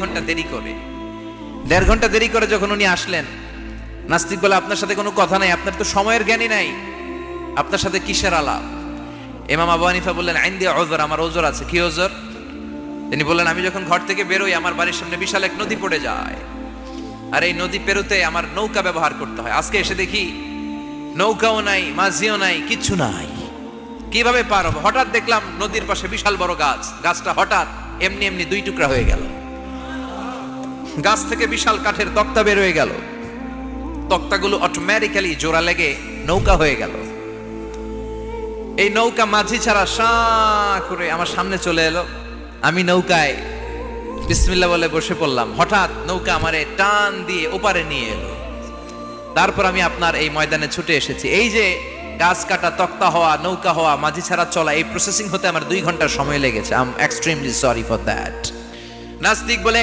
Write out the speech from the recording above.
ঘন্টা দেরি করে, 1.5 ঘন্টা দেরি করে যখন উনি আসলেন, নাস্তিক বলে আপনার সাথে কোনো কথা নাই, আপনার তো সময়ের জ্ঞানই নাই, আপনার সাথে কিসের আলাপ? ইমাম আবু হানিফা বললেন আইন্দি ওযর, আমার ওযর আছে। কি ওযর? তিনি বললেন আমি যখন ঘর থেকে বেরোই আমার বাড়ির সামনে বিশাল এক নদী পড়ে যায়, আর এই নদী পেরোতে আমার নৌকা ব্যবহার করতে হয়। আজকে এসে দেখি নৌকাও নাই, মাঝিও নাই, কিচ্ছু নাই, কিভাবে পার হবো? হঠাৎ দেখলাম নদীর পাশে বিশাল বড় গাছ, গাছটা হঠাৎ এমনি এমনি 2 টুকরা হয়ে গেল, গাছ থেকে বিশাল কাঠের তক্তা বের হয়ে গেল, তক্তাগুলো অটোমেটিক্যালি জোড়া লেগে নৌকা হয়ে গেল। এই নৌকা মাঝি ছাড়া সা করে আমার সামনে চলে এলো, আমি নৌকায় বিসমিল্লাহ বলে বসে পড়লাম। হঠাৎ নৌকা আমারে টান দিয়ে ওপারে নিয়ে এলো, তারপর আমি আপনার এই ময়দানে ছুটে এসেছি। এই যে গাছ কাটা, তক্তা হওয়া, নৌকা হওয়া, মাঝি ছাড়া চলা, এই প্রসেসিং হতে আমার 2 ঘন্টার সময় লেগেছে। I am extremely sorry for that. নাস্তিক বলে